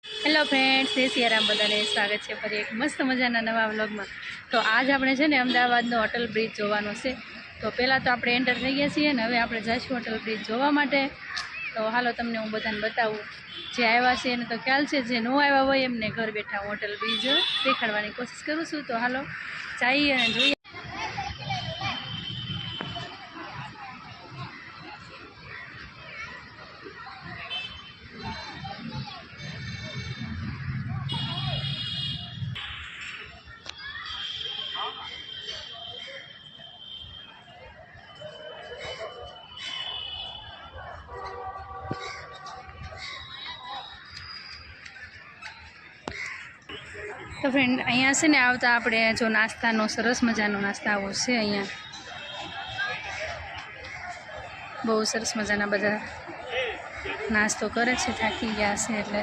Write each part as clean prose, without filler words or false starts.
Hello friends, જય સિયારામ. બધાને સ્વાગત છે ફરી એક મસ્ત મજાના નવા વ્લોગમાં. તો આજ આપણે છે ને અમદાવાદનો અટલ બ્રિજ જોવાનો છે. તો પહેલાં તો આપણે એન્ટર થઈ ગયા છીએ ને હવે આપણે જઈશું અટલ બ્રિજ જોવા માટે. તો હાલો તમને હું બધાને બતાવું. જે આવ્યા છે એને તો ખ્યાલ છે, જે ન આવ્યા હોય એમને ઘર બેઠા હું અટલ બ્રિજ દેખાડવાની કોશિશ કરું છું. તો હાલો જઈએ અને જોઈએ. તો ફ્રેન્ડ, અહીંયા છે ને આવતા આપણે જો નાસ્તાનો સરસ મજાનો નાસ્તા આવો છે. અહીંયા બહુ સરસ મજાના બધા નાસ્તો કરે છે, થાકી ગયા છે એટલે.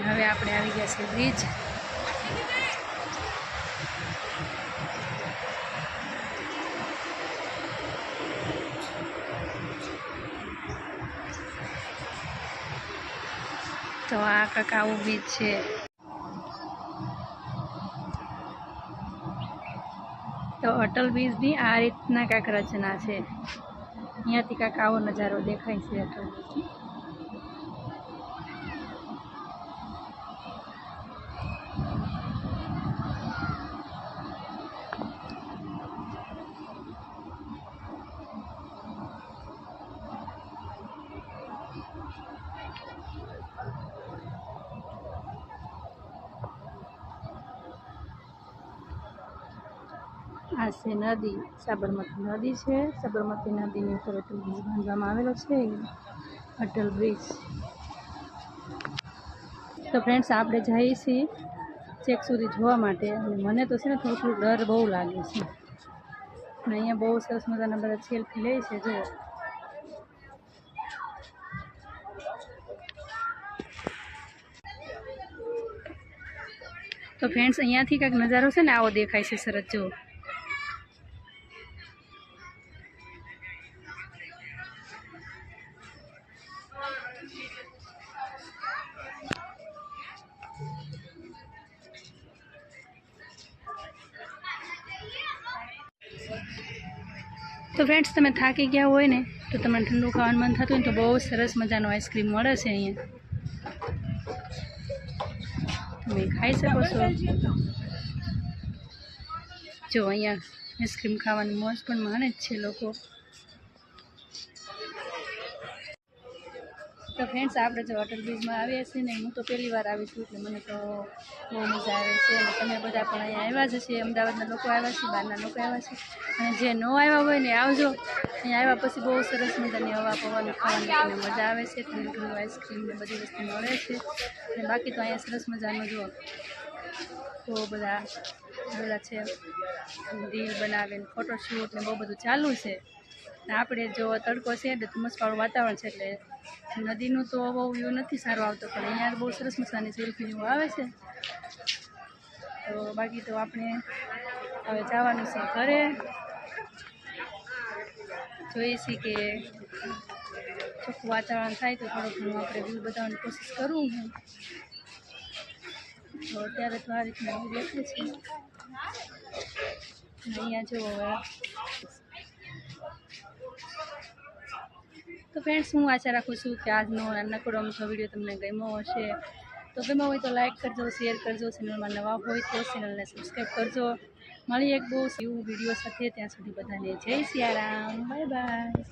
હવે આપણે આવી ગયા છે બ્રિજ. તો આ કાંક આવું બ્રિજ છે. તો અટલ બ્રિજ બી આ રીતના કાંક રચના છે. અહીંયાથી કાંક આવો નજારો દેખાય છે અટલ બ્રિજ. આ છે નદી, સાબરમતી નદી છે. સાબરમતી નદીની ઉપર અટલ બ્રિજ બાંધવામાં આવેલો છે, અટલ બ્રિજ. તો ફ્રેન્ડ્સ, આપણે જઈએ છીએ ચેક સુધી જોવા માટે. અને મને તો છે ને થોડું ડર બહુ લાગે છે. અને અહીંયા બહુ સરસ મજાના બધા સેલ્ફી લે છે. જો તો ફ્રેન્ડ્સ, અહીંયાથી કાંઈક નજારો છે ને આવો દેખાય છે સરસ. જો તો ફ્રેન્ડ્સ, તમે થાકી ગયા હોય ને તો તમને ઠંડુ ખાવાનું મન થતું હોય ને તો બહુ સરસ મજાનો આઈસ્ક્રીમ મળે છે અહીંયા. તમે ખાઈ શકો છો. જો અહીંયા આઈસ્ક્રીમ ખાવાની મોજ પણ માણે જ છે લોકો. તો ફ્રેન્ડ્સ, આપણે જો અટલ બ્રિજમાં આવીએ છીએ ને, હું તો પહેલી વાર આવી છું એટલે મને તો બહુ મજા આવે છે. અને તમે બધા પણ અહીંયા આવ્યા જ છે. અમદાવાદના લોકો આવ્યા છે, બહારના લોકો આવ્યા છે. અને જે ન આવ્યા હોય ને આવજો. અહીંયા આવ્યા પછી બહુ સરસ મજાની હવા પવન ખાવાની તમને મજા આવે છે. ઠંડુ ઠંડુ આઈસ્ક્રીમ ને બધી વસ્તુ મળે છે. અને બાકી તો અહીંયા સરસ મજાનું જુઓ તો બધા છે રીલ બનાવે ને ફોટોશૂટ ને બહુ બધું ચાલુ છે. આપણે જો તડકો છે એટલે ધુમ્મસવાળું વાતાવરણ છે એટલે નદીનું તો બહુ વ્યૂ નથી સારો આવતો, પણ અહીંયા બહુ સરસ મજાની સેલ્ફી જેવું આવે છે. તો બાકી તો આપણે હવે જવાનું છે ઘરે. જોઈએ છીએ કે ચોખ્ખું વાતાવરણ થાય તો થોડું ઘણું આપણે વ્યૂ બતાવવાની કોશિશ કરું હું. તો અત્યારે તો આ રીતના વ્યૂ દેખે છે. અહીંયા જો હવે તો ફ્રેન્ડ્સ, હું આશા રાખું છું કે આજનો નાનકડો અમથો વિડીયો તમને ગમ્યો હશે. તો ગમ્યો હોય તો લાઈક કરજો, શેર કરજો. ચેનલમાં નવા હોય તો ચેનલને સબસ્ક્રાઈબ કરજો. મળી એક બહુ એવું વિડીયો સાથે. ત્યાં સુધી બધાને જય સિયારામ. Bye bye.